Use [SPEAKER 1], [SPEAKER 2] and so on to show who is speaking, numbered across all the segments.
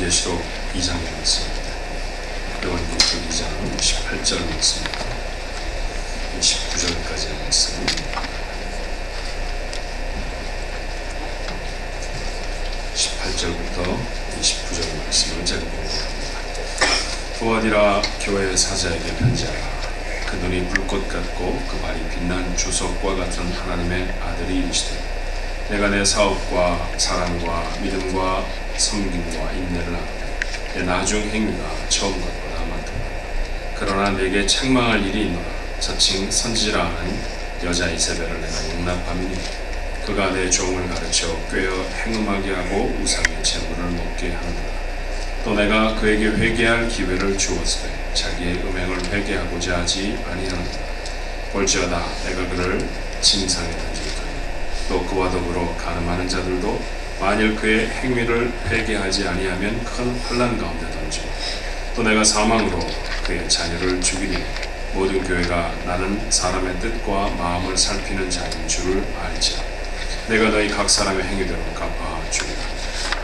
[SPEAKER 1] 요한계시록 2장의 말씀입니다. 요한계시록 2장 18절 말씀입니다. 19절까지의 말씀. 18절부터 29절 말씀을 제가 공부합니다. 두아디라 교회의 사자에게 편지하라. 그 눈이 불꽃 같고 그 발이 빛난 주석과 같은 하나님의 아들이 이르시되, 내가 내 사업과 사랑과 믿음과 섬김과 인내를 아노니 내 나중 행위가 처음 것보다 많도다. 그러나 내게 책망할 일이 있노라. 저칭 선지라 하는 여자 이세벨을 내가 용납함이니 그가 내 종을 가르쳐 꾀어 행음하게 하고 우상의 제물을 먹게 하느니라. 또 내가 그에게 회개할 기회를 주었으되 자기의 음행을 회개하고자 하지 아니하느니라. 볼지어다 내가 그를 침상에 던질 터이니 또 그와 더불어 간음하는 자들도 만일 그의 행위를 회개하지 아니하면 큰 환난 가운데 던지고, 또 내가 사망으로 그의 자녀를 죽이니 모든 교회가 나는 사람의 뜻과 마음을 살피는 자인 줄을 알지라. 내가 너희 각 사람의 행위대로 갚아주리라.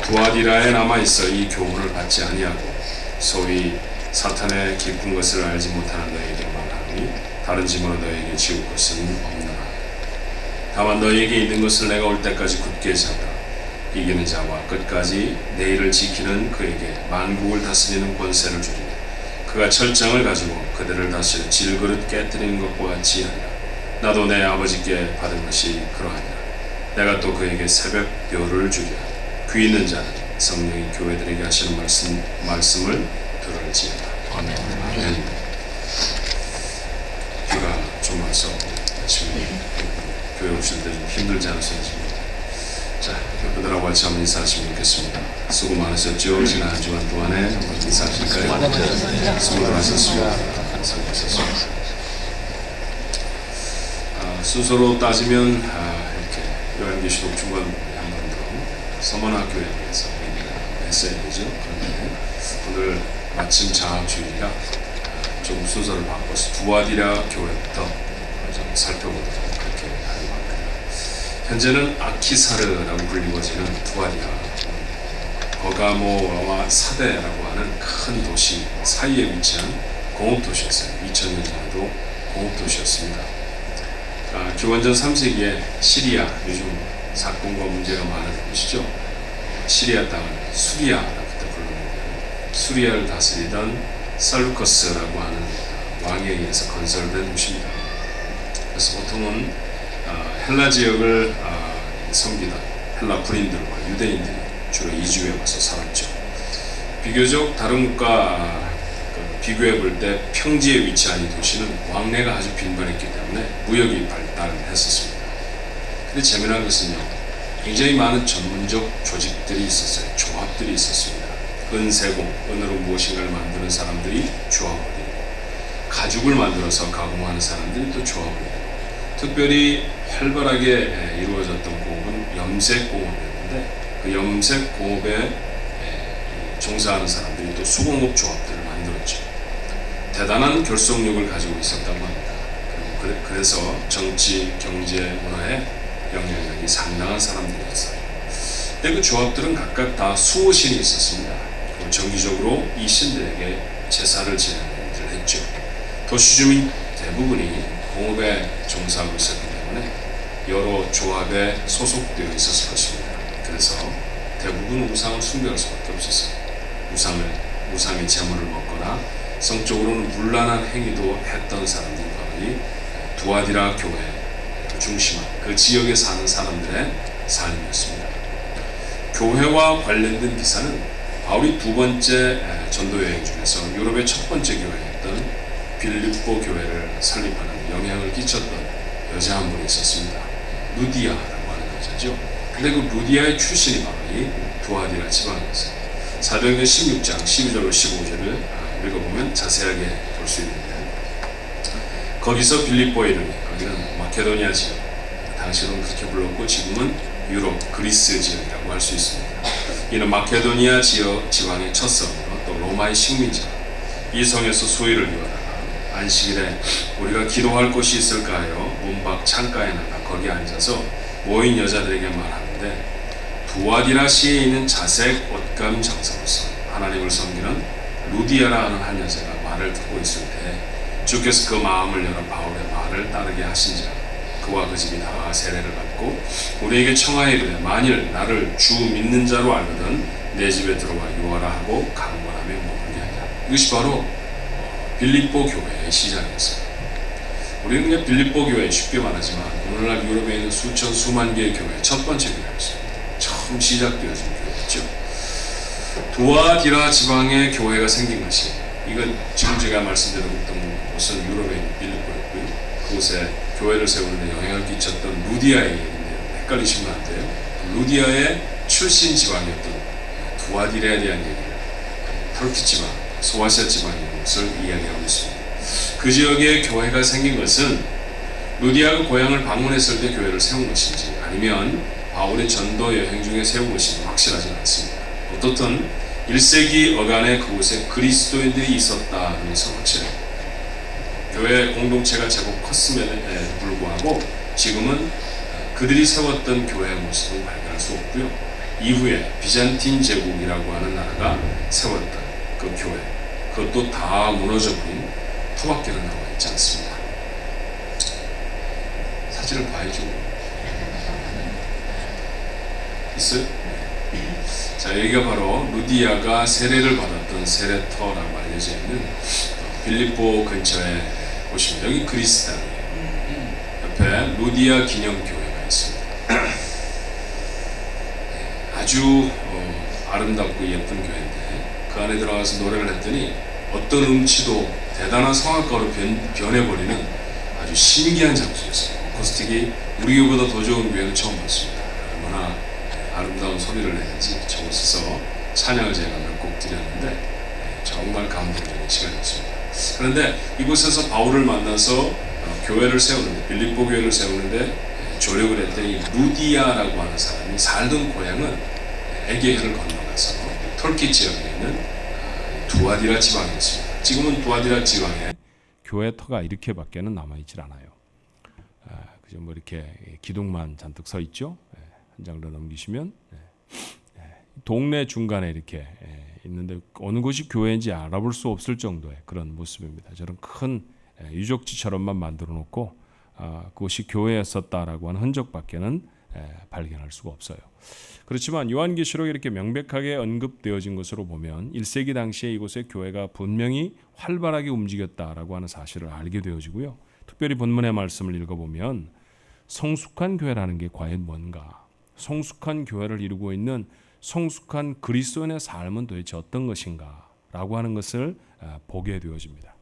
[SPEAKER 1] 두아디라에 남아있어 이 교훈을 받지 아니하고 소위 사탄의 깊은 것을 알지 못하는 너희에게 말하노니 다른 짐으로 너희에게 지울 것은 없노라. 다만 너희에게 있는 것을 내가 올 때까지 굳게 잡으라. 이기는 자와 끝까지 내 일을 지키는 그에게 만국을 다스리는 권세를 주리니 그가 철장을 가지고 그들을 다스려 질그릇 깨뜨리는 것과 같이 하리라. 나도 내 아버지께 받은 것이 그러하니라. 내가 또 그에게 새벽별을 주리라. 귀 있는 자는 성령이 교회들에게 하시는 말씀을 들을지어다. 아멘. 아멘. 비가 좀 와서 아침에 교회 오실 때 좀 힘들지 않으셨습니까? 자, 여러분들하고 같이 한번 인사하시면 좋겠습니다. 수고 많으셨죠? 지난 한 주간 동안에 한번 인사하실까요? 수고들 하셨습니다. 수고하셨습니다. 순서로 따지면 이렇게 요한계시록 중간 부분에 한 번 더 서머나교회에 대해서 했어야 되죠. 그런데 오늘 마침 장학주일이라 좀 순서를 바꿔서 두아디라 교회부터 좀 살펴보도록 그렇게 하려고 합니다. 현재는 아키사르라고 불리워지는 두아디라, 버가모와 사데라고 하는 큰 도시 사이에 위치한 공업도시였어요. 2000년 전에도 공업도시였습니다. 기원전 3세기에 시리아, 요즘 사건과 문제가 많은 곳이죠. 시리아 땅을 수리아라고 부르는데, 수리아를 다스리던 살루커스라고 하는 왕에 의해서 건설된 도시입니다. 그래서 보통은 헬라 지역을 섬기던 헬라 군인들과 유대인들이 주로 이주해 와서 살았죠. 비교적 다른 국가 비교해 볼 때 평지에 위치한 이 도시는 왕래가 아주 빈번했기 때문에 무역이 발달했었습니다. 근데 재미난 것은요, 굉장히 많은 전문적 조직들이 있었어요. 조합들이 있었습니다. 은세공, 은으로 무엇인가를 만드는 사람들이 조합을 이루고, 가죽을 만들어서 가공하는 사람들이 또 조합을 이루고, 특별히 활발하게 이루어졌던 공업은 염색공업이었는데 그 염색공업에 종사하는 사람들이 또 수공업 조합들을 만들었죠. 대단한 결속력을 가지고 있었다고 합니다. 그래서 정치, 경제, 문화에 영향력이 상당한 사람들이었어요. 근데 그 조합들은 각각 다 수호신이 있었습니다. 정기적으로 이 신들에게 제사를 지내는 일을 했죠. 도시 주민 대부분이 공업에 종사하고 있었기 때문에 여러 조합에 소속되어 있었을 것입니다. 그래서 대부분 우상을 숭배할 수밖에 없었어요. 우상의 제물을 먹거나 성적으로는 문란한 행위도 했던 사람들이 바로 이 두아디라 교회 중심한 그 지역에 사는 사람들의 삶이었습니다. 교회와 관련된 기사는 바울이 두 번째 전도 여행 중에서 유럽의 첫 번째 교회였던 빌립보 교회를 설립하는 영향을 끼쳤던 여자 한 분이 있었습니다. 루디아라고 하는 여자죠. 근데 그 루디아의 출신이 바로 이 두아디라 지방이었어요. 사도행전 16장 12절로 15절을 읽어보면 자세하게 볼 수 있는데, 거기서 빌립보에 이르니, 거기는 마케도니아 지역, 당시로는 그렇게 불렀고 지금은 유럽, 그리스 지역이라고 할 수 있습니다. 이는 마케도니아 지방의 첫 성으로 또 로마의 식민자, 이 성에서 수의를 이어다가 안식일에 우리가 기도할 곳이 있을까 하여 문 밖 창가에 나가 거기 앉아서 모인 여자들에게 말하는데, 두아디라 시에 있는 자색 옷감 장사로서 하나님을 섬기는 루디아라는 한 여자가 말을 듣고 있을 때 주께서 그 마음을 열어 바울의 말을 따르게 하신지라 그와 그 집이 다 세례를 받고 우리에게 청하여 이르되 만일 나를 주 믿는 자로 알거든 내 집에 들어와 유하라 하고 강권하며 머물게 하리라. 이것이 바로 빌립보 교회의 시작이었어요. 우리는 그냥 빌립보 교회 쉽게 말하지만 오늘날 유럽에 있는 수천 수만 개의 교회 첫 번째 교회였습니다. 처음 시작되어진 교회였죠. 두아디라 지방에 교회가 생긴 것이 이건 지금 제가 말씀드렸던 곳은 유럽에 있는 빌립보였고요. 그곳에 교회를 세우는데 영향을 끼쳤던 루디아의 얘기인데요. 헷갈리시면 안 돼요. 루디아의 출신 지방이었던 두아디라에 대한 얘기를 터키 지방, 소아시아 지방인 것을 이야기하고 있습니다. 그 지역에 교회가 생긴 것은 루디아가 고향을 방문했을 때 교회를 세운 것인지 아니면 바울의 전도 여행 중에 세운 것인지 확실하지 않습니다. 어떻든 1세기 어간에 그곳에 그리스도인들이 있었다는 것은 확실해요. 교회 공동체가 제법 컸음에도 불구하고 지금은 그들이 세웠던 교회의 모습을 발견할 수 없고요. 이후에 비잔틴 제국이라고 하는 나라가 세웠던 그 교회, 그것도 다 무너져버린 토막길은 나와 있지 않습니다. 사진을 봐야죠. 있어요? 자, 여기가 바로 루디아가 세례를 받았던 세례터라고 알려져 있는 빌립보 근처에 보시면 여기 그리스 땅이에요. 옆에 루디아 기념교회가 있습니다. 아주 아름답고 예쁜 교회인데 그 안에 들어가서 노래를 했더니 어떤 음치도 대단한 성악가로 변해버리는 아주 신기한 장소였어요. 어쿠스틱이 우리 교회보다 더 좋은 교회는 처음 봤습니다. 얼마나 아름다운 소리를 내는지 저곳에서 찬양을 제가 몇 곡 드렸는데 정말 감동적인 시간이었습니다. 그런데 이곳에서 바울을 만나서 교회를 세우는데 빌립보 교회를 세우는데 조력을 했던 이 루디아라고 하는 사람이 살던 고향은 에게해를 건너가서 터키 지역에 있는 두아디라 지방이었습니다. 지금은 두아디라 지방에 교회 터가 이렇게밖에는 남아있질 않아요. 그저 뭐 이렇게 기둥만 잔뜩 서 있죠. 한 장 더 넘기시면 동네 중간에 이렇게 있는데 어느 곳이 교회인지 알아볼 수 없을 정도의 그런 모습입니다. 저런 큰 유적지처럼만 만들어 놓고 그것이 교회였었다라고 하는 흔적밖에는 발견할 수가 없어요. 그렇지만 요한계시록에 이렇게 명백하게 언급되어진 것으로 보면 1세기 당시에 이곳에 교회가 분명히 활발하게 움직였다라고 하는 사실을 알게 되어지고요. 특별히 본문의 말씀을 읽어보면 성숙한 교회라는 게 과연 뭔가, 성숙한 교회를 이루고 있는 성숙한 그리스도인의 삶은 도대체 어떤 것인가 라고 하는 것을 보게 되어집니다.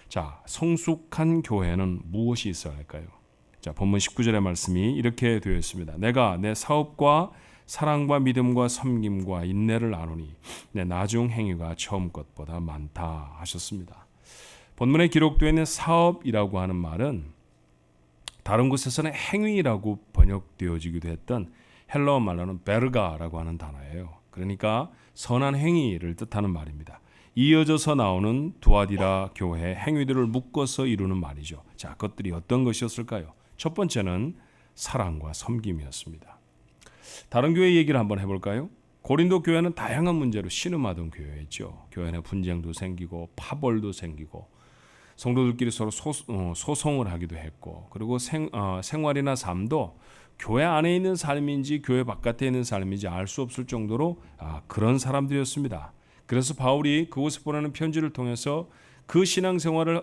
[SPEAKER 1] 자, 성숙한 교회는 무엇이 있어야 할까요? 자, 본문 19절의 말씀이 이렇게 되어 있습니다. 내가 내 사업과 사랑과 믿음과 섬김과 인내를 아노니 내 나중 행위가 처음 것보다 많다 하셨습니다. 본문에 기록되어 있는 사업이라고 하는 말은 다른 곳에서는 행위라고 번역되어지기도 했던 헬라어 말로는 베르가라고 하는 단어예요. 그러니까 선한 행위를 뜻하는 말입니다. 이어져서 나오는 두아디라 교회의 행위들을 묶어서 이루는 말이죠. 자, 그것들이 어떤 것이었을까요? 첫 번째는 사랑과 섬김이었습니다. 다른 교회 얘기를 한번 해볼까요? 고린도 교회는 다양한 문제로 신음하던 교회였죠. 교회 내 분쟁도 생기고 파벌도 생기고 성도들끼리 서로 소송을 하기도 했고, 그리고 생활이나 삶도 교회 안에 있는 삶인지 교회 바깥에 있는 삶인지 알 수 없을 정도로 그런 사람들이었습니다. 그래서 바울이 그곳에 보내는 편지를 통해서 그 신앙생활을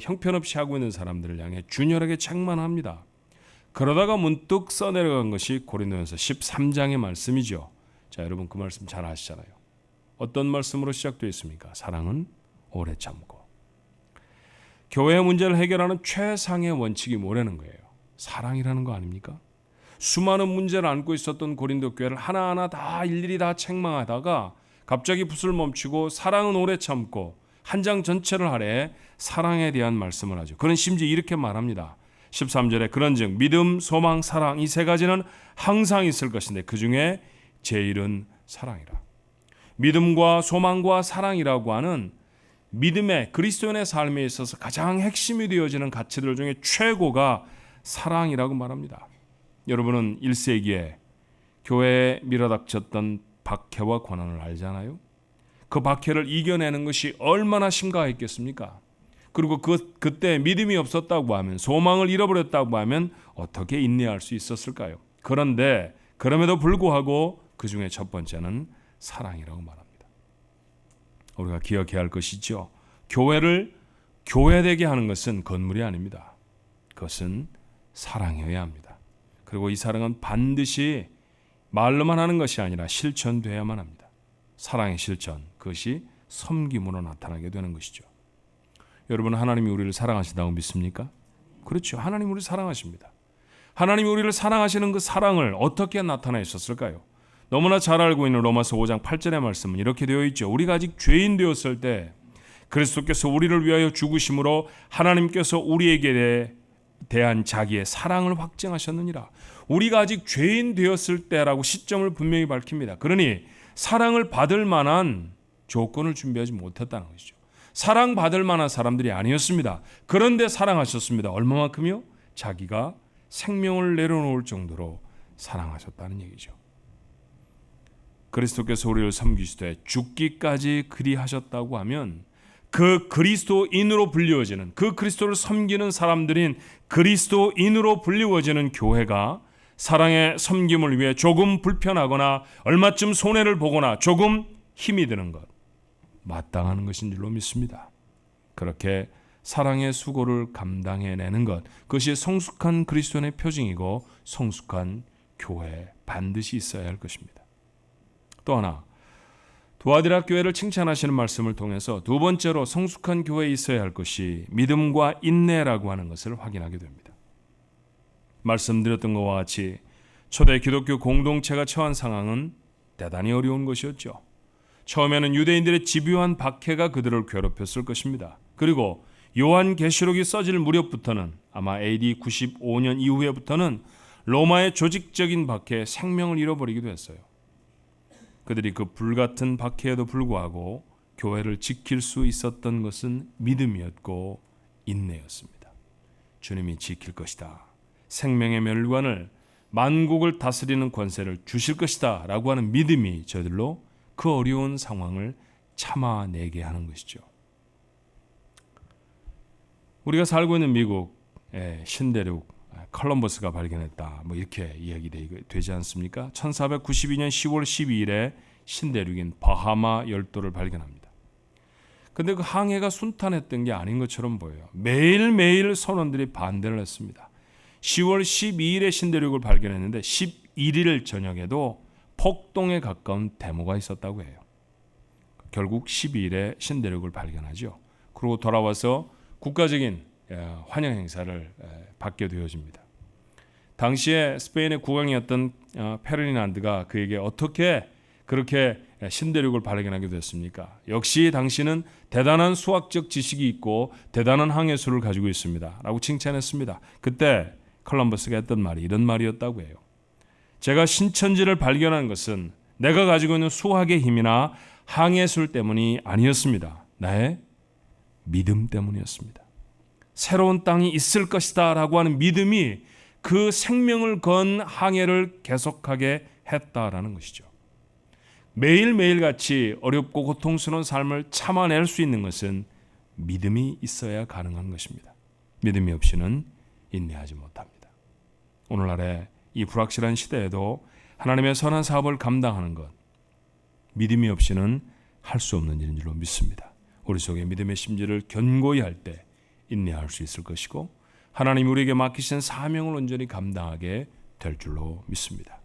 [SPEAKER 1] 형편없이 하고 있는 사람들을 향해 준열하게 책망합니다. 그러다가 문득 써내려간 것이 고린도전서 13장의 말씀이죠. 자, 여러분 그 말씀 잘 아시잖아요. 어떤 말씀으로 시작되어 있습니까? 사랑은 오래 참고. 교회의 문제를 해결하는 최상의 원칙이 뭐라는 거예요? 사랑이라는 거 아닙니까? 수많은 문제를 안고 있었던 고린도 교회를 하나하나 다 일일이 다 책망하다가 갑자기 붓을 멈추고 사랑은 오래 참고 한 장 전체를 하래 사랑에 대한 말씀을 하죠. 그는 심지어 이렇게 말합니다. 13절에 그런즉 믿음, 소망, 사랑 이 세 가지는 항상 있을 것인데 그 중에 제일은 사랑이라. 믿음과 소망과 사랑이라고 하는 믿음의 그리스도인의 삶에 있어서 가장 핵심이 되어지는 가치들 중에 최고가 사랑이라고 말합니다. 여러분은 1세기에 교회에 밀어닥쳤던 박해와 고난을 알잖아요.
[SPEAKER 2] 그 박해를 이겨내는 것이 얼마나 심각했겠습니까? 그리고 그때 믿음이 없었다고 하면, 소망을 잃어버렸다고 하면 어떻게 인내할 수 있었을까요? 그런데 그럼에도 불구하고 그 중에 첫 번째는 사랑이라고 말합니다. 우리가 기억해야 할 것이죠. 교회를 교회되게 하는 것은 건물이 아닙니다. 그것은 사랑이어야 합니다. 그리고 이 사랑은 반드시 말로만 하는 것이 아니라 실천되어야만 합니다. 사랑의 실천, 그것이 섬김으로 나타나게 되는 것이죠. 여러분, 하나님이 우리를 사랑하신다고 믿습니까? 그렇죠. 하나님 우리를 사랑하십니다. 하나님이 우리를 사랑하시는 그 사랑을 어떻게 나타내 있었을까요? 너무나 잘 알고 있는 로마서 5장 8절의 말씀은 이렇게 되어 있죠. 우리가 아직 죄인 되었을 때 그리스도께서 우리를 위하여 죽으심으로 하나님께서 우리에게 대한 자기의 사랑을 확증하셨느니라. 우리가 아직 죄인 되었을 때라고 시점을 분명히 밝힙니다. 그러니 사랑을 받을 만한 조건을 준비하지 못했다는 것이죠. 사랑받을 만한 사람들이 아니었습니다. 그런데 사랑하셨습니다. 얼마만큼요? 자기가 생명을 내려놓을 정도로 사랑하셨다는 얘기죠. 그리스도께서 우리를 섬기시되 죽기까지 그리하셨다고 하면 그 그리스도인으로 불리워지는, 그 그리스도를 섬기는 사람들인 그리스도인으로 불리워지는 교회가 사랑의 섬김을 위해 조금 불편하거나 얼마쯤 손해를 보거나 조금 힘이 드는 것, 마땅한 것인 줄로 믿습니다. 그렇게 사랑의 수고를 감당해내는 것, 그것이 성숙한 그리스도인의 표징이고 성숙한 교회에 반드시 있어야 할 것입니다. 또 하나, 두아디라 교회를 칭찬하시는 말씀을 통해서 두 번째로 성숙한 교회에 있어야 할 것이 믿음과 인내라고 하는 것을 확인하게 됩니다. 말씀드렸던 것과 같이 초대 기독교 공동체가 처한 상황은 대단히 어려운 것이었죠. 처음에는 유대인들의 집요한 박해가 그들을 괴롭혔을 것입니다. 그리고 요한계시록이 써질 무렵부터는, 아마 AD 95년 이후에부터는 로마의 조직적인 박해에 생명을 잃어버리기도 했어요. 그들이 그 불같은 박해에도 불구하고 교회를 지킬 수 있었던 것은 믿음이었고 인내였습니다. 주님이 지킬 것이다. 생명의 멸관을, 만국을 다스리는 권세를 주실 것이다 라고 하는 믿음이 저들로 그 어려운 상황을 참아내게 하는 것이죠. 우리가 살고 있는 미국의 신대륙 컬럼버스가 발견했다, 이렇게 이야기되지 않습니까? 1492년 10월 12일에 신대륙인 바하마 열도를 발견합니다. 근데 그 항해가 순탄했던 게 아닌 것처럼 보여요. 매일매일 선원들이 반대를 했습니다. 10월 12일에 신대륙을 발견했는데 11일 저녁에도 폭동에 가까운 데모가 있었다고 해요. 결국 12일에 신대륙을 발견하죠. 그리고 돌아와서 국가적인 환영 행사를 받게 되어집니다. 당시에 스페인의 국왕이었던 페르디난드가 그에게 어떻게 그렇게 신대륙을 발견하게 됐습니까? 역시 당신은 대단한 수학적 지식이 있고 대단한 항해술을 가지고 있습니다 라고 칭찬했습니다. 그때 콜럼버스가 했던 말이 이런 말이었다고 해요. 제가 신천지를 발견한 것은 내가 가지고 있는 수학의 힘이나 항해술 때문이 아니었습니다. 나의 믿음 때문이었습니다. 새로운 땅이 있을 것이다 라고 하는 믿음이 그 생명을 건 항해를 계속하게 했다라는 것이죠. 매일매일 같이 어렵고 고통스러운 삶을 참아낼 수 있는 것은 믿음이 있어야 가능한 것입니다. 믿음이 없이는 인내하지 못합니다. 오늘날의 이 불확실한 시대에도 하나님의 선한 사업을 감당하는 것, 믿음이 없이는 할 수 없는 일인 줄로 믿습니다. 우리 속에 믿음의 심지를 견고히 할 때 인내할 수 있을 것이고 하나님이 우리에게 맡기신 사명을 온전히 감당하게 될 줄로 믿습니다.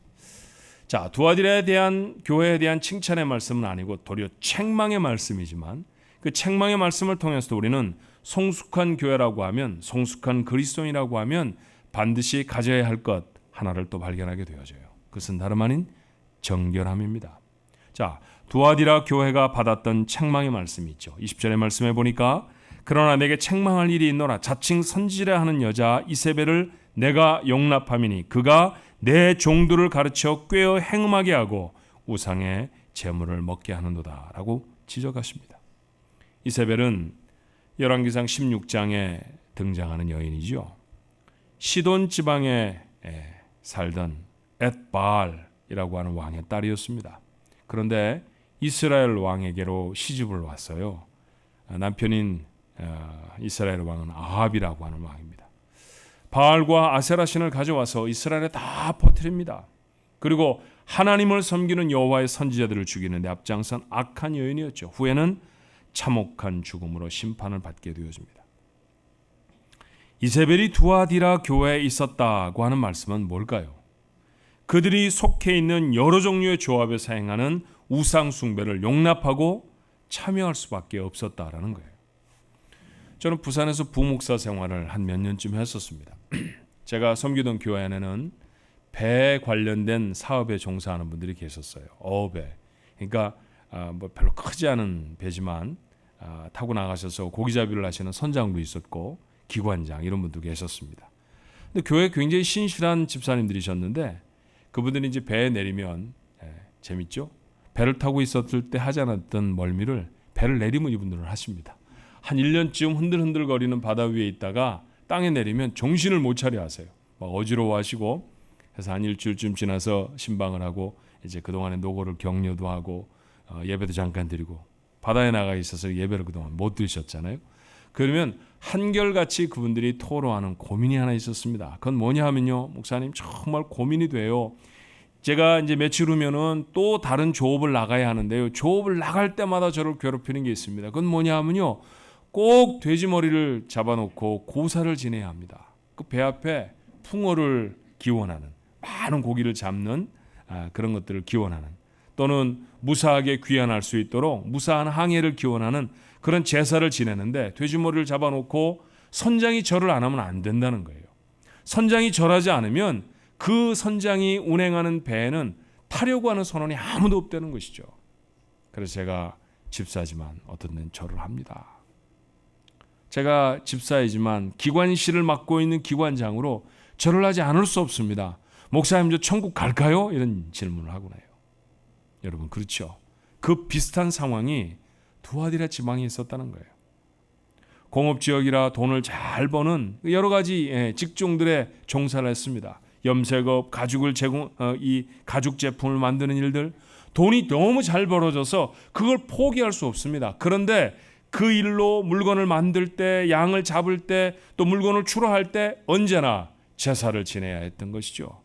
[SPEAKER 2] 자, 두아디라에 대한 교회에 대한 칭찬의 말씀은 아니고 도리어 책망의 말씀이지만 그 책망의 말씀을 통해서도 우리는 성숙한 교회라고 하면, 성숙한 그리스도인이라고 하면 반드시 가져야 할 것 하나를 또 발견하게 되어져요. 그것은 다름 아닌 정결함입니다. 자, 두아디라 교회가 받았던 책망의 말씀이 있죠. 20절의 말씀에 보니까 그러나 내게 책망할 일이 있노라. 자칭 선지라 하는 여자 이세벨을 내가 용납함이니 그가 내 종들을 가르쳐 꾀어 행음하게 하고 우상의 제물을 먹게 하는도다 라고 지적하십니다. 이세벨은 열왕기상 16장에 등장하는 여인이죠. 시돈 지방에 살던 엣바알이라고 하는 왕의 딸이었습니다. 그런데 이스라엘 왕에게로 시집을 왔어요. 남편인 이스라엘 왕은 아합이라고 하는 왕입니다. 바알과 아세라 신을 가져와서 이스라엘에 다 퍼뜨립니다. 그리고 하나님을 섬기는 여호와의 선지자들을 죽이는 데 앞장선 악한 여인이었죠. 후에는 참혹한 죽음으로 심판을 받게 되어집니다. 이세벨이 두아디라 교회에 있었다고 하는 말씀은 뭘까요? 그들이 속해 있는 여러 종류의 조합에 사용하는 우상 숭배를 용납하고 참여할 수밖에 없었다라는 거예요. 저는 부산에서 부목사 생활을 한 몇 년쯤 했었습니다. 제가 섬기던 교회 안에는 배 관련된 사업에 종사하는 분들이 계셨어요. 어배. 그러니까 뭐 별로 크지 않은 배지만 타고 나가셔서 고기잡이를 하시는 선장도 있었고 기관장 이런 분도 계셨습니다. 근데 교회에 굉장히 신실한 집사님들이셨는데 그분들이 이제 배에 내리면 재밌죠? 배를 타고 있었을 때 하지 않았던 멀미를 배를 내리면 이분들은 하십니다. 한 1년쯤 흔들흔들거리는 바다 위에 있다가 땅에 내리면 정신을 못 차려 하세요. 막 어지러워하시고 그래서 한 일주일쯤 지나서 신방을 하고 이제 그동안의 노고를 격려도 하고 예배도 잠깐 드리고 바다에 나가 있어서 예배를 그동안 못 드리셨잖아요. 그러면 한결같이 그분들이 토로하는 고민이 하나 있었습니다. 그건 뭐냐 하면요. 목사님 정말 고민이 돼요. 제가 이제 며칠 후면은 또 다른 조업을 나가야 하는데요. 조업을 나갈 때마다 저를 괴롭히는 게 있습니다. 그건 뭐냐 하면요. 꼭 돼지 머리를 잡아놓고 고사를 지내야 합니다. 그 배 앞에 풍어를 기원하는 많은 고기를 잡는 그런 것들을 기원하는 또는 무사하게 귀환할 수 있도록 무사한 항해를 기원하는 그런 제사를 지내는데 돼지 머리를 잡아놓고 선장이 절을 안 하면 안 된다는 거예요. 선장이 절하지 않으면 그 선장이 운행하는 배에는 타려고 하는 선원이 아무도 없다는 것이죠. 그래서 제가 집사지만 어떤 데는 절을 합니다. 제가 집사이지만 기관실을 맡고 있는 기관장으로 절을 하지 않을 수 없습니다. 목사님 저 천국 갈까요? 이런 질문을 하곤 해요. 여러분 그렇죠. 그 비슷한 상황이 두아디라 지방에 있었다는 거예요. 공업지역이라 돈을 잘 버는 여러 가지 직종들의 종사를 했습니다. 염색업, 이 가죽 제품을 만드는 일들, 돈이 너무 잘 벌어져서 그걸 포기할 수 없습니다. 그런데 그 일로 물건을 만들 때, 양을 잡을 때, 또 물건을 추로할 때 언제나 제사를 지내야 했던 것이죠.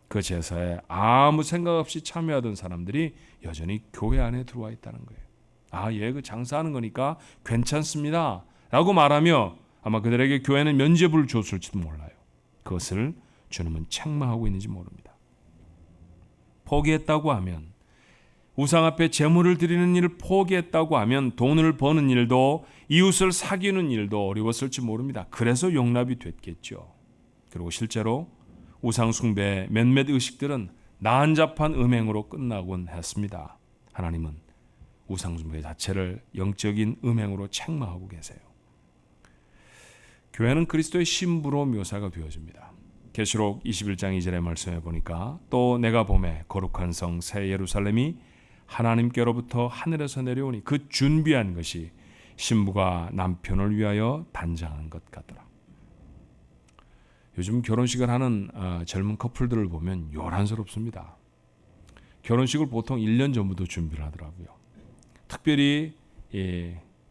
[SPEAKER 2] 그 제사에 아무 생각 없이 참여하던 사람들이 여전히 교회 안에 들어와 있다는 거예요. 예, 그 장사하는 거니까 괜찮습니다. 라고 말하며 아마 그들에게 교회는 면죄부를 줬을지도 몰라요. 그것을 주님은 책망하고 있는지 모릅니다. 포기했다고 하면 우상 앞에 제물을 드리는 일을 포기했다고 하면 돈을 버는 일도 이웃을 사귀는 일도 어려웠을지 모릅니다. 그래서 용납이 됐겠죠. 그리고 실제로 우상 숭배의 몇몇 의식들은 난잡한 음행으로 끝나곤 했습니다. 하나님은 우상 숭배 자체를 영적인 음행으로 책망하고 계세요. 교회는 그리스도의 신부로 묘사가 되어집니다. 계시록 21장 2절의 말씀에 보니까 또 내가 보매 거룩한 성 새 예루살렘이 하나님께로부터 하늘에서 내려오니 그 준비한 것이 신부가 남편을 위하여 단장한 것 같더라. 요즘 결혼식을 하는 젊은 커플들을 보면 요란스럽습니다. 결혼식을 보통 1년 전부터 준비를 하더라고요. 특별히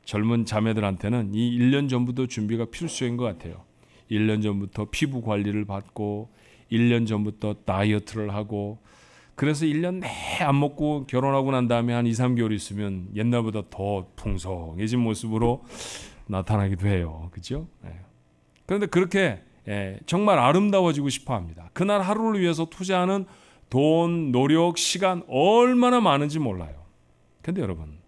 [SPEAKER 2] 젊은 자매들한테는 이 1년 전부터 준비가 필수인 것 같아요. 1년 전부터 피부 관리를 받고 1년 전부터 다이어트를 하고 그래서 1년 내내 안 먹고 결혼하고 난 다음에 한 2, 3개월 있으면 옛날보다 더 풍성해진 모습으로 나타나기도 해요. 그렇죠? 그런데 그렇게 정말 아름다워지고 싶어 합니다. 그날 하루를 위해서 투자하는 돈, 노력, 시간 얼마나 많은지 몰라요. 그런데 여러분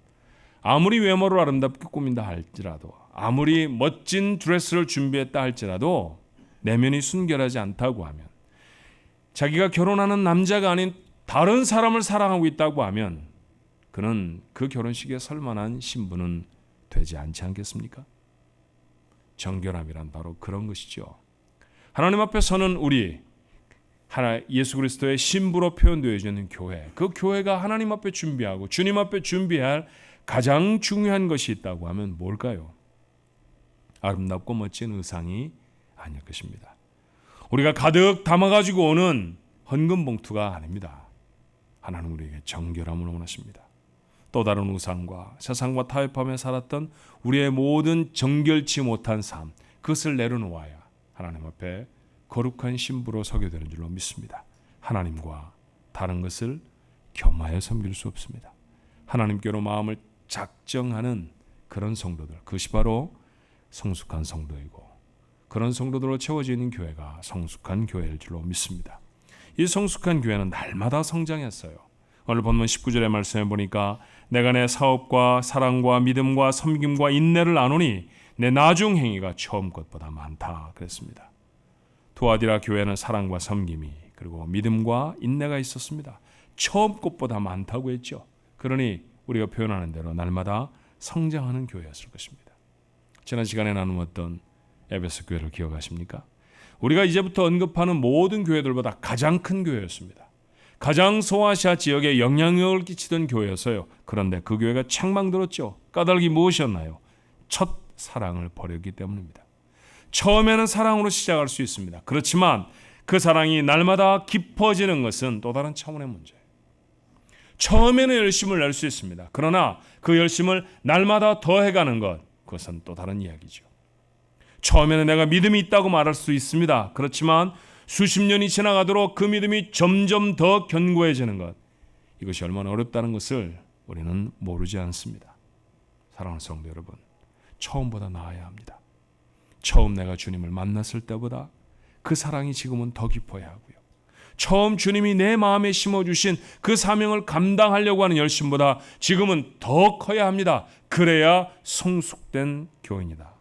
[SPEAKER 2] 아무리 외모를 아름답게 꾸민다 할지라도 아무리 멋진 드레스를 준비했다 할지라도 내면이 순결하지 않다고 하면 자기가 결혼하는 남자가 아닌 다른 사람을 사랑하고 있다고 하면 그는 그 결혼식에 설만한 신부는 되지 않지 않겠습니까? 정결함이란 바로 그런 것이죠. 하나님 앞에 서는 우리 예수 그리스도의 신부로 표현되어 있는 교회, 그 교회가 하나님 앞에 준비하고 주님 앞에 준비할 가장 중요한 것이 있다고 하면 뭘까요? 아름답고 멋진 의상이 아닐 것입니다. 우리가 가득 담아가지고 오는 헌금 봉투가 아닙니다. 하나님 우리에게 정결함을 원하십니다. 또 다른 우상과 세상과 타협하며 살았던 우리의 모든 정결치 못한 삶, 그것을 내려놓아야 하나님 앞에 거룩한 신부로 서게 되는 줄로 믿습니다. 하나님과 다른 것을 겸하여 섬길 수 없습니다. 하나님께로 마음을 작정하는 그런 성도들, 그것이 바로 성숙한 성도이고, 그런 성도들로 채워져 있는 교회가 성숙한 교회일 줄로 믿습니다. 이 성숙한 교회는 날마다 성장했어요. 오늘 본문 19절의 말씀에 보니까 내가 내 사업과 사랑과 믿음과 섬김과 인내를 아노니 내 나중 행위가 처음 것보다 많다 그랬습니다. 두아디라 교회는 사랑과 섬김이 그리고 믿음과 인내가 있었습니다. 처음 것보다 많다고 했죠. 그러니 우리가 표현하는 대로 날마다 성장하는 교회였을 것입니다. 지난 시간에 나누었던 에베소 교회를 기억하십니까? 우리가 이제부터 언급하는 모든 교회들보다 가장 큰 교회였습니다. 가장 소아시아 지역에 영향력을 끼치던 교회였어요. 그런데 그 교회가 책망들었죠. 까닭이 무엇이었나요? 첫 사랑을 버렸기 때문입니다. 처음에는 사랑으로 시작할 수 있습니다. 그렇지만 그 사랑이 날마다 깊어지는 것은 또 다른 차원의 문제예요. 처음에는 열심을 낼 수 있습니다. 그러나 그 열심을 날마다 더해가는 것, 그것은 또 다른 이야기죠. 처음에는 내가 믿음이 있다고 말할 수 있습니다. 그렇지만 수십 년이 지나가도록 그 믿음이 점점 더 견고해지는 것, 이것이 얼마나 어렵다는 것을 우리는 모르지 않습니다. 사랑하는 성도 여러분, 처음보다 나아야 합니다. 처음 내가 주님을 만났을 때보다 그 사랑이 지금은 더 깊어야 하고요. 처음 주님이 내 마음에 심어주신 그 사명을 감당하려고 하는 열심보다 지금은 더 커야 합니다. 그래야 성숙된 교인이다.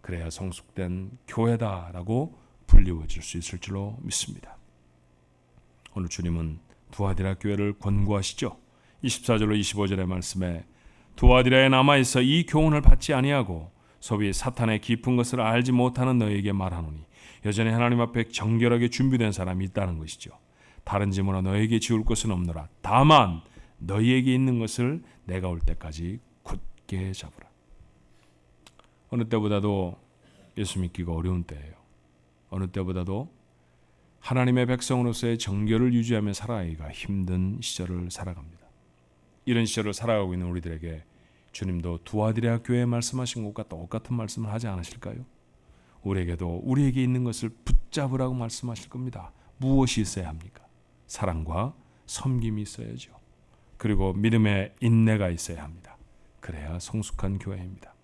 [SPEAKER 2] 그래야 성숙된 교회다라고 불리워질 수 있을 줄로 믿습니다. 오늘 주님은 두아디라 교회를 권고하시죠. 24절로 25절의 말씀에 두아디라에 남아있어 이 교훈을 받지 아니하고 소위 사탄의 깊은 것을 알지 못하는 너희에게 말하노니 여전히 하나님 앞에 정결하게 준비된 사람이 있다는 것이죠. 다른 짐으로 너희에게 지울 것은 없노라. 다만 너희에게 있는 것을 내가 올 때까지 굳게 잡으라. 어느 때보다도 예수 믿기가 어려운 때예요. 어느 때보다도 하나님의 백성으로서의 정결을 유지하며 살아가기가 힘든 시절을 살아갑니다. 이런 시절을 살아가고 있는 우리들에게 주님도 두아디라 교회에 말씀하신 것과 똑같은 말씀을 하지 않으실까요? 우리에게도 우리에게 있는 것을 붙잡으라고 말씀하실 겁니다. 무엇이 있어야 합니까? 사랑과 섬김이 있어야죠. 그리고 믿음의 인내가 있어야 합니다. 그래야 성숙한 교회입니다.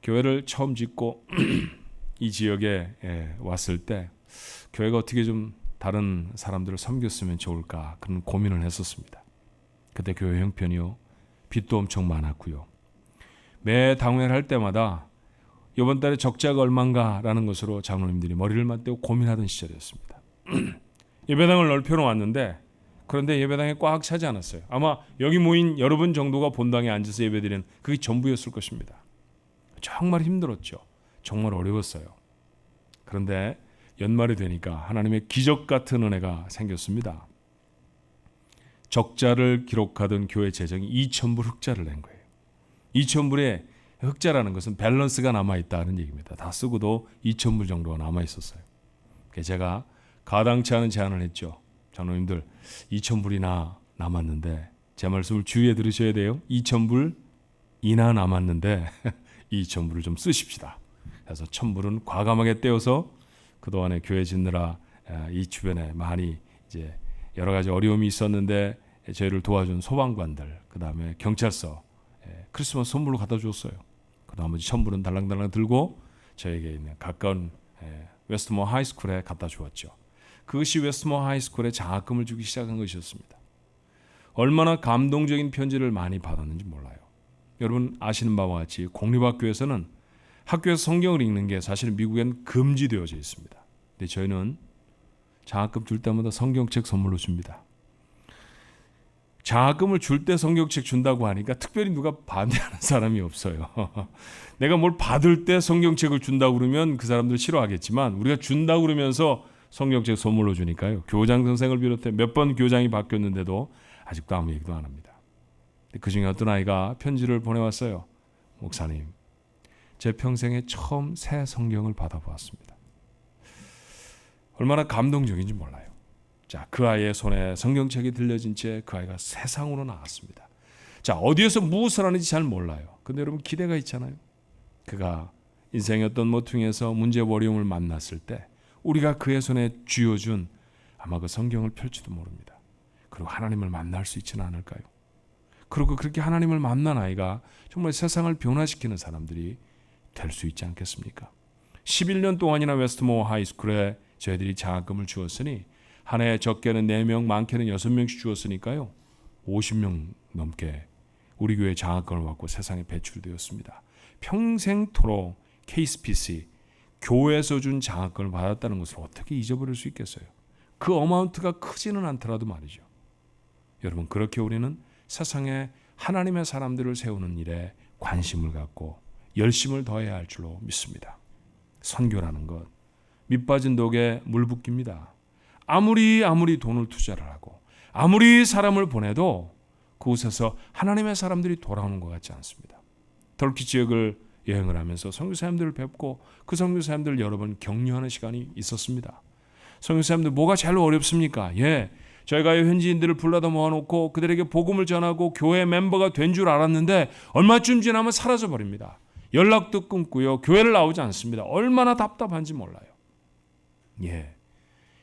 [SPEAKER 2] 교회를 처음 짓고 이 지역에 왔을 때 교회가 어떻게 좀 다른 사람들을 섬겼으면 좋을까 그런 고민을 했었습니다. 그때 교회 형편이요, 빚도 엄청 많았고요. 매 당회를 할 때마다 이번 달에 적자가 얼마인가라는 것으로 장로님들이 머리를 맞대고 고민하던 시절이었습니다. 예배당을 넓혀 놓았는데 그런데 예배당에 꽉 차지 않았어요. 아마 여기 모인 여러분 정도가 본당에 앉아서 예배드리는 그게 전부였을 것입니다. 정말 힘들었죠. 정말 어려웠어요. 그런데 연말이 되니까 하나님의 기적 같은 은혜가 생겼습니다. 적자를 기록하던 교회 재정이 2,000불 흑자를 낸 거예요. 2,000불에 흑자라는 것은 밸런스가 남아있다는 얘기입니다. 다 쓰고도 2,000불 정도가 남아있었어요. 제가 가당치 않은 제안을 했죠. 장로님들 2,000불이나 남았는데 제 말씀을 주의해 들으셔야 돼요. 2,000불이나 남았는데 2,000불을 좀 쓰십시다. 그래서 1,000불은 과감하게 떼어서 그동안에 교회 짓느라 이 주변에 많이 이제 여러 가지 어려움이 있었는데 저희를 도와준 소방관들, 그 다음에 경찰서 크리스마스 선물로 갖다 주었어요. 그 나머지 1,000불은 달랑달랑 들고 저에게 있는 가까운 웨스트모어 하이스쿨에 갖다 주었죠. 그것이 웨스트모어 하이스쿨에 장학금을 주기 시작한 것이었습니다. 얼마나 감동적인 편지를 많이 받았는지 몰라요. 여러분 아시는 바와 같이 공립학교에서는 학교에서 성경을 읽는 게 사실 미국엔 금지되어져 있습니다. 근데 저희는 장학금 줄 때마다 성경책 선물로 줍니다. 장학금을 줄 때 성경책 준다고 하니까 특별히 누가 반대하는 사람이 없어요. 내가 뭘 받을 때 성경책을 준다고 그러면 그 사람들 싫어하겠지만 우리가 준다고 그러면서 성경책 선물로 주니까요. 교장 선생을 비롯해 몇 번 교장이 바뀌었는데도 아직도 아무 얘기도 안 합니다. 그중에 어떤 아이가 편지를 보내왔어요. 목사님, 제 평생에 처음 새 성경을 받아보았습니다. 얼마나 감동적인지 몰라요. 자, 그 아이의 손에 성경책이 들려진 채 그 아이가 세상으로 나갔습니다. 자, 어디에서 무엇을 하는지 잘 몰라요. 근데 여러분 기대가 있잖아요. 그가 인생의 어떤 모퉁이에서 문제와 어려움을 만났을 때 우리가 그의 손에 쥐어준 아마 그 성경을 펼지도 모릅니다. 그리고 하나님을 만날 수 있지는 않을까요? 그리고 그렇게 하나님을 만난 아이가 정말 세상을 변화시키는 사람들이 될 수 있지 않겠습니까? 11년 동안이나 웨스트모어 하이스쿨에 저희들이 장학금을 주었으니 한 해에 적게는 4명, 많게는 6명씩 주었으니까요. 50명 넘게 우리 교회 장학금을 받고 세상에 배출되었습니다. 평생토록 KSPC, 교회에서 준 장학금을 받았다는 것을 어떻게 잊어버릴 수 있겠어요? 그 어마운트가 크지는 않더라도 말이죠. 여러분, 그렇게 우리는 세상에 하나님의 사람들을 세우는 일에 관심을 갖고 열심을 더해야 할 줄로 믿습니다. 선교라는 것, 밑빠진 독에 물 붓기입니다. 아무리 돈을 투자를 하고 아무리 사람을 보내도 그곳에서 하나님의 사람들이 돌아오는 것 같지 않습니다. 터키 지역을 여행을 하면서 선교사님들을 뵙고 그 선교사님들을 여러 번 격려하는 시간이 있었습니다. 선교사님들 뭐가 제일 어렵습니까? 저희가 현지인들을 불러다 모아놓고 그들에게 복음을 전하고 교회 멤버가 된 줄 알았는데 얼마쯤 지나면 사라져버립니다. 연락도 끊고요. 교회를 나오지 않습니다. 얼마나 답답한지 몰라요.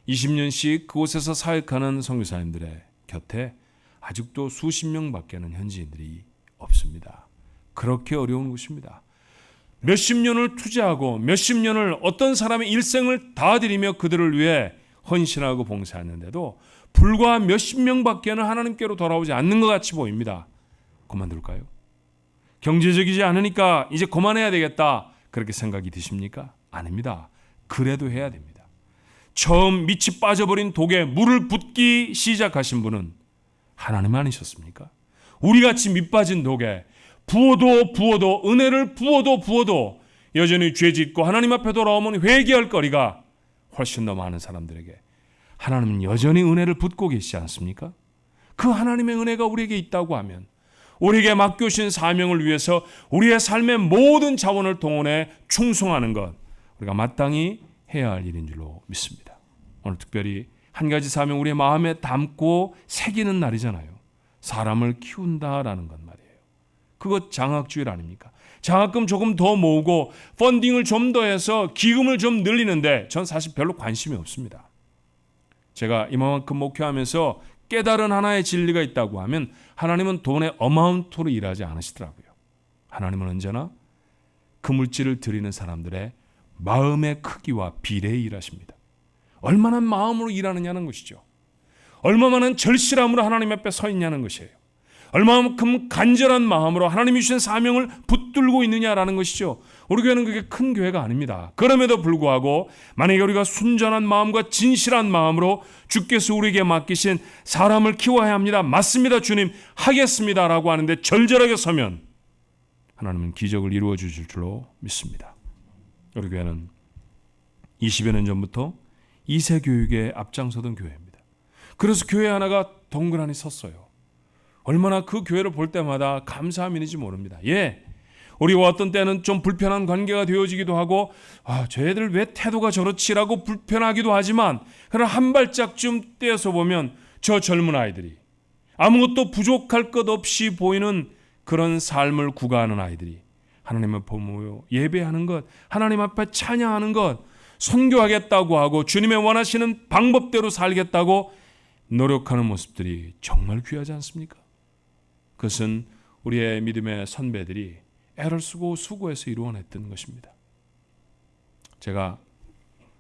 [SPEAKER 2] 20년씩 그곳에서 사역하는 선교사님들의 곁에 아직도 수십 명밖에는 현지인들이 없습니다. 그렇게 어려운 곳입니다. 몇십 년을 투자하고 몇십 년을 어떤 사람의 일생을 다 드리며 그들을 위해 헌신하고 봉사했는데도 불과 몇십 명밖에는 하나님께로 돌아오지 않는 것 같이 보입니다. 그만둘까요? 경제적이지 않으니까 이제 그만해야 되겠다, 그렇게 생각이 드십니까? 아닙니다. 그래도 해야 됩니다. 처음 밑이 빠져버린 독에 물을 붓기 시작하신 분은 하나님 아니셨습니까? 우리같이 밑빠진 독에 부어도 은혜를 부어도 여전히 죄짓고 하나님 앞에 돌아오면 회개할 거리가 훨씬 더 많은 사람들에게 하나님은 여전히 은혜를 붓고 계시지 않습니까? 그 하나님의 은혜가 우리에게 있다고 하면 우리에게 맡겨주신 사명을 위해서 우리의 삶의 모든 자원을 동원해 충성하는 것, 우리가 마땅히 해야 할 일인 줄로 믿습니다. 오늘 특별히 한 가지 사명 우리의 마음에 담고 새기는 날이잖아요. 사람을 키운다라는 것 말이에요. 그것 장학주일 아닙니까? 장학금 조금 더 모으고 펀딩을 좀 더 해서 기금을 좀 늘리는데 전 사실 별로 관심이 없습니다. 제가 이만큼 목회하면서 깨달은 하나의 진리가 있다고 하면 하나님은 돈의 어마운트로 일하지 않으시더라고요. 하나님은 언제나 그 물질을 드리는 사람들의 마음의 크기와 비례해 일하십니다. 얼마나 마음으로 일하느냐는 것이죠. 얼마만한 절실함으로 하나님 앞에 서 있냐는 것이에요. 얼마만큼 간절한 마음으로 하나님이 주신 사명을 붙들고 있느냐라는 것이죠. 우리 교회는 그게 큰 교회가 아닙니다. 그럼에도 불구하고 만약에 우리가 순전한 마음과 진실한 마음으로 주께서 우리에게 맡기신 사람을 키워야 합니다. 맞습니다, 주님, 하겠습니다라고 하는데 절절하게 서면 하나님은 기적을 이루어 주실 줄로 믿습니다. 우리 교회는 20여 년 전부터 2세 교육에 앞장서던 교회입니다. 그래서 교회 하나가 덩그러니 섰어요. 얼마나 그 교회를 볼 때마다 감사함인지 모릅니다. 우리와 어떤 때는 좀 불편한 관계가 되어지기도 하고 쟤들 왜 태도가 저렇지라고 불편하기도 하지만 그러나 한 발짝쯤 떼어서 보면 저 젊은 아이들이 아무것도 부족할 것 없이 보이는 그런 삶을 구가하는 아이들이 하나님을 보며 예배하는 것, 하나님 앞에 찬양하는 것, 선교하겠다고 하고 주님의 원하시는 방법대로 살겠다고 노력하는 모습들이 정말 귀하지 않습니까? 그것은 우리의 믿음의 선배들이 애를 쓰고 수고해서 이루어냈던 것입니다. 제가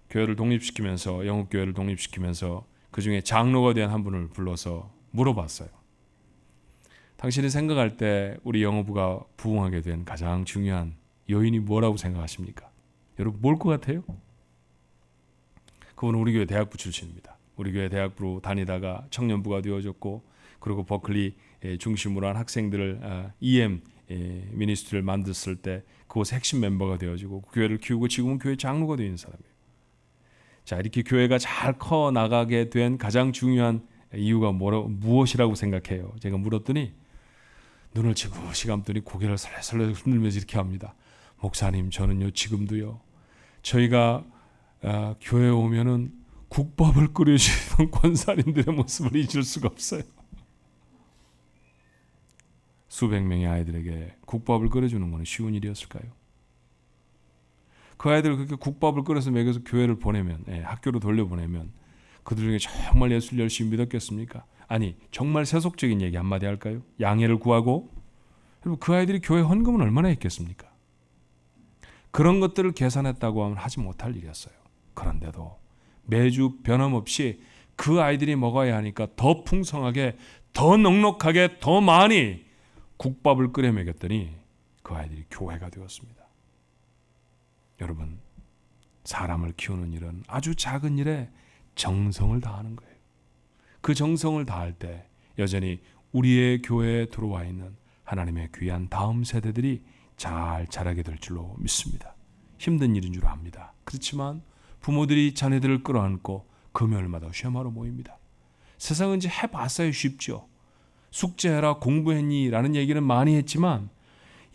[SPEAKER 2] 교회를 독립시키면서, 영국교회를 독립시키면서 그 중에 장로가 된 한 분을 불러서 물어봤어요. 당신이 생각할 때 우리 영어부가 부흥하게 된 가장 중요한 요인이 뭐라고 생각하십니까? 여러분 뭘 것 같아요? 그분은 우리 교회 대학부 출신입니다. 우리 교회 대학부로 다니다가 청년부가 되어졌고 그리고 버클리 중심으로 한 학생들을 EM 미니스트리를 만들었을 때 그곳의 핵심 멤버가 되어지고 그 교회를 키우고 지금은 교회 장로가 되어 있는 사람이에요. 자, 이렇게 교회가 잘 커 나가게 된 가장 중요한 이유가 무엇이라고 생각해요? 제가 물었더니 눈을 지그시 감더니 고개를 살살살 흔들면서 이렇게 합니다. 목사님, 저는요 지금도요 저희가 교회에 오면은 국밥을 끓여주던 권사님들의 모습을 잊을 수가 없어요. 수백 명의 아이들에게 국밥을 끓여주는 것은 쉬운 일이었을까요? 그 아이들을 그렇게 국밥을 끓여서 먹여서 교회를 보내면, 학교로 돌려보내면 그들에게 정말 예수를 열심히 믿었겠습니까? 아니, 정말 세속적인 얘기 한마디 할까요? 양해를 구하고, 그리고 그 아이들이 교회 헌금은 얼마나 했겠습니까? 그런 것들을 계산했다고 하면 하지 못할 일이었어요. 그런데도 매주 변함없이 그 아이들이 먹어야 하니까 더 풍성하게, 더 넉넉하게, 더 많이 국밥을 끓여 먹였더니 그 아이들이 교회가 되었습니다. 여러분, 사람을 키우는 일은 아주 작은 일에 정성을 다하는 거예요. 그 정성을 다할 때 여전히 우리의 교회에 들어와 있는 하나님의 귀한 다음 세대들이 잘 자라게 될 줄로 믿습니다. 힘든 일인 줄 압니다. 그렇지만 부모들이 자녀들을 끌어안고 금요일마다 쉐마로 모입니다. 세상은 이제 해봤어야 쉽죠. 숙제해라, 공부했니? 라는 얘기는 많이 했지만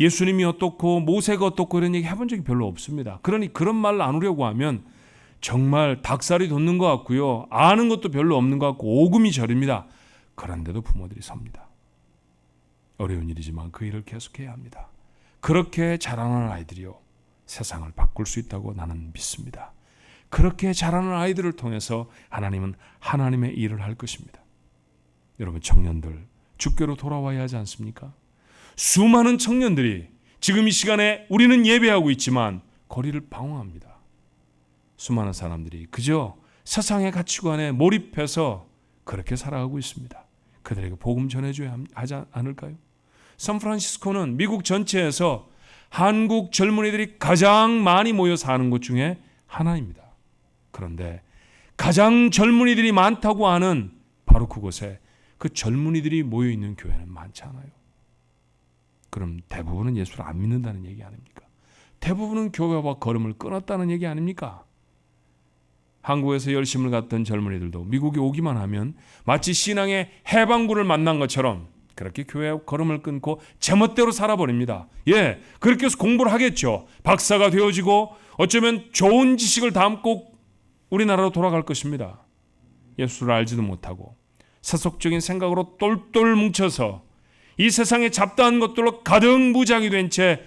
[SPEAKER 2] 예수님이 어떻고 모세가 어떻고 이런 얘기 해본 적이 별로 없습니다. 그러니 그런 말 나누려고 하면 정말 닭살이 돋는 것 같고요. 아는 것도 별로 없는 것 같고 오금이 저립니다. 그런데도 부모들이 섭니다. 어려운 일이지만 그 일을 계속해야 합니다. 그렇게 자라는 아이들이요, 세상을 바꿀 수 있다고 나는 믿습니다. 그렇게 자라는 아이들을 통해서 하나님은 하나님의 일을 할 것입니다. 여러분, 청년들 주께로 돌아와야 하지 않습니까? 수많은 청년들이 지금 이 시간에 우리는 예배하고 있지만 거리를 방황합니다. 수많은 사람들이 그저 세상의 가치관에 몰입해서 그렇게 살아가고 있습니다. 그들에게 복음 전해줘야 하지 않을까요? 샌프란시스코는 미국 전체에서 한국 젊은이들이 가장 많이 모여 사는 곳 중에 하나입니다. 그런데 가장 젊은이들이 많다고 하는 바로 그곳에 그 젊은이들이 모여 있는 교회는 많지 않아요. 그럼 대부분은 예수를 안 믿는다는 얘기 아닙니까? 대부분은 교회와 걸음을 끊었다는 얘기 아닙니까? 한국에서 열심을 갖던 젊은이들도 미국에 오기만 하면 마치 신앙의 해방구를 만난 것처럼 그렇게 교회와 걸음을 끊고 제멋대로 살아버립니다. 그렇게 해서 공부를 하겠죠. 박사가 되어지고 어쩌면 좋은 지식을 담고 우리나라로 돌아갈 것입니다. 예수를 알지도 못하고 세속적인 생각으로 똘똘 뭉쳐서 이 세상에 잡다한 것들로 가득 무장이 된 채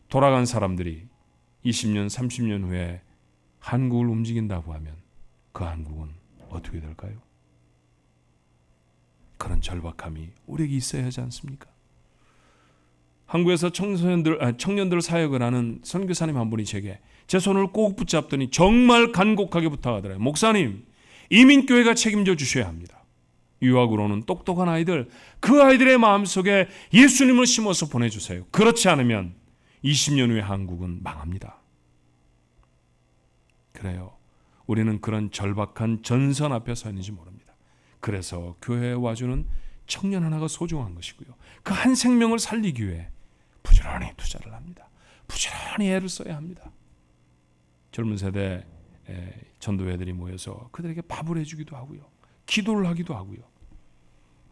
[SPEAKER 2] 돌아간 사람들이 20년, 30년 후에 한국을 움직인다고 하면 그 한국은 어떻게 될까요? 그런 절박함이 우리에게 있어야 하지 않습니까? 한국에서 청년들 사역을 하는 선교사님 한 분이 제게 제 손을 꼭 붙잡더니 정말 간곡하게 부탁하더래요. 목사님, 이민교회가 책임져 주셔야 합니다. 유학으로 오는 똑똑한 아이들, 그 아이들의 마음속에 예수님을 심어서 보내주세요. 그렇지 않으면 20년 후에 한국은 망합니다. 그래요. 우리는 그런 절박한 전선 앞에 서 있는지 모릅니다. 그래서 교회에 와주는 청년 하나가 소중한 것이고요. 그 한 생명을 살리기 위해 부지런히 투자를 합니다. 부지런히 애를 써야 합니다. 젊은 세대 전도회들이 모여서 그들에게 밥을 해주기도 하고요. 기도를 하기도 하고요.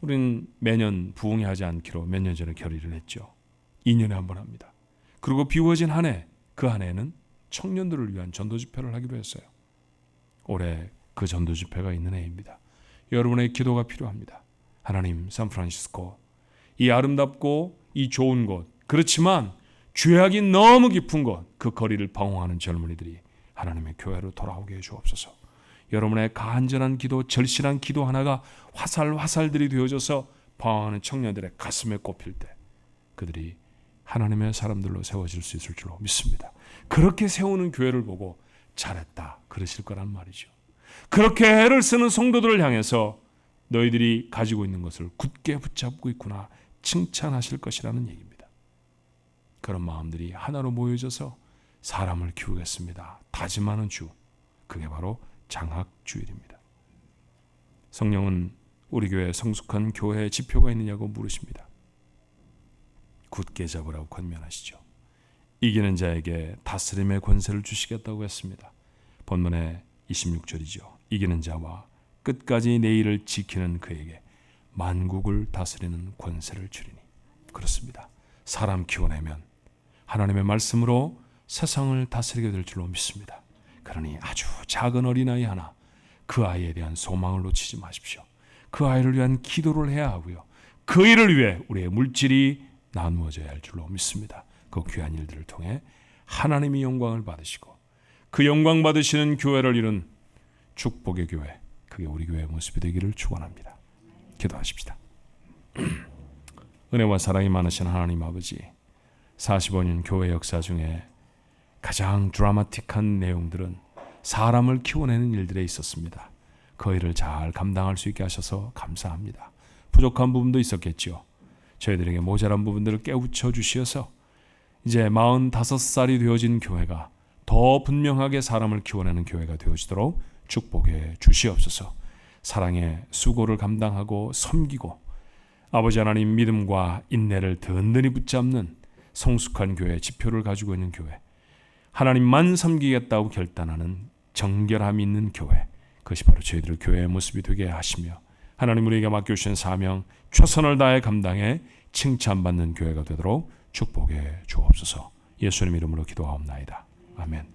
[SPEAKER 2] 우리는 매년 부흥회 하지 않기로 몇 년 전에 결의를 했죠. 2년에 한 번 합니다. 그리고 비워진 한 해, 그 한 해는 청년들을 위한 전도 집회를 하기로 했어요. 올해 그 전도 집회가 있는 해입니다. 여러분의 기도가 필요합니다. 하나님, 샌프란시스코, 이 아름답고 이 좋은 곳, 그렇지만 죄악이 너무 깊은 곳, 그 거리를 방황하는 젊은이들이 하나님의 교회로 돌아오게 해 주옵소서. 여러분의 간절한 기도, 절실한 기도 하나가 화살들이 되어져서 방황하는 청년들의 가슴에 꼽힐 때 그들이 하나님의 사람들로 세워질 수 있을 줄로 믿습니다. 그렇게 세우는 교회를 보고 잘했다 그러실 거란 말이죠. 그렇게 애를 쓰는 성도들을 향해서 너희들이 가지고 있는 것을 굳게 붙잡고 있구나 칭찬하실 것이라는 얘기입니다. 그런 마음들이 하나로 모여져서 사람을 키우겠습니다. 다짐하는 주, 그게 바로 장학주일입니다. 성령은 우리 교회에 성숙한 교회의 지표가 있느냐고 물으십니다. 굳게 잡으라고 권면하시죠. 이기는 자에게 다스림의 권세를 주시겠다고 했습니다. 본문의 26절이죠. 이기는 자와 끝까지 내 일을 지키는 그에게 만국을 다스리는 권세를 주리니. 그렇습니다. 사람 키워내면 하나님의 말씀으로 세상을 다스리게 될 줄로 믿습니다. 그러니 아주 작은 어린아이 하나, 그 아이에 대한 소망을 놓치지 마십시오. 그 아이를 위한 기도를 해야 하고요. 그 일을 위해 우리의 물질이 나누어져야 할 줄로 믿습니다. 그 귀한 일들을 통해 하나님이 영광을 받으시고 그 영광 받으시는 교회를 이룬 축복의 교회, 그게 우리 교회의 모습이 되기를 축원합니다. 기도하십시다. 은혜와 사랑이 많으신 하나님 아버지, 45년 교회 역사 중에 가장 드라마틱한 내용들은 사람을 키워내는 일들에 있었습니다. 그 일을 잘 감당할 수 있게 하셔서 감사합니다. 부족한 부분도 있었겠죠. 저희들에게 모자란 부분들을 깨우쳐 주시어서 이제 45살이 되어진 교회가 더 분명하게 사람을 키워내는 교회가 되어지도록 축복해 주시옵소서. 사랑의 수고를 감당하고 섬기고 아버지 하나님 믿음과 인내를 든든히 붙잡는 성숙한 교회, 지표를 가지고 있는 교회, 하나님만 섬기겠다고 결단하는 정결함이 있는 교회, 그것이 바로 저희들 교회의 모습이 되게 하시며 하나님 우리에게 맡겨주신 사명 최선을 다해 감당해 칭찬받는 교회가 되도록 축복해 주옵소서. 예수님 이름으로 기도하옵나이다. 아멘.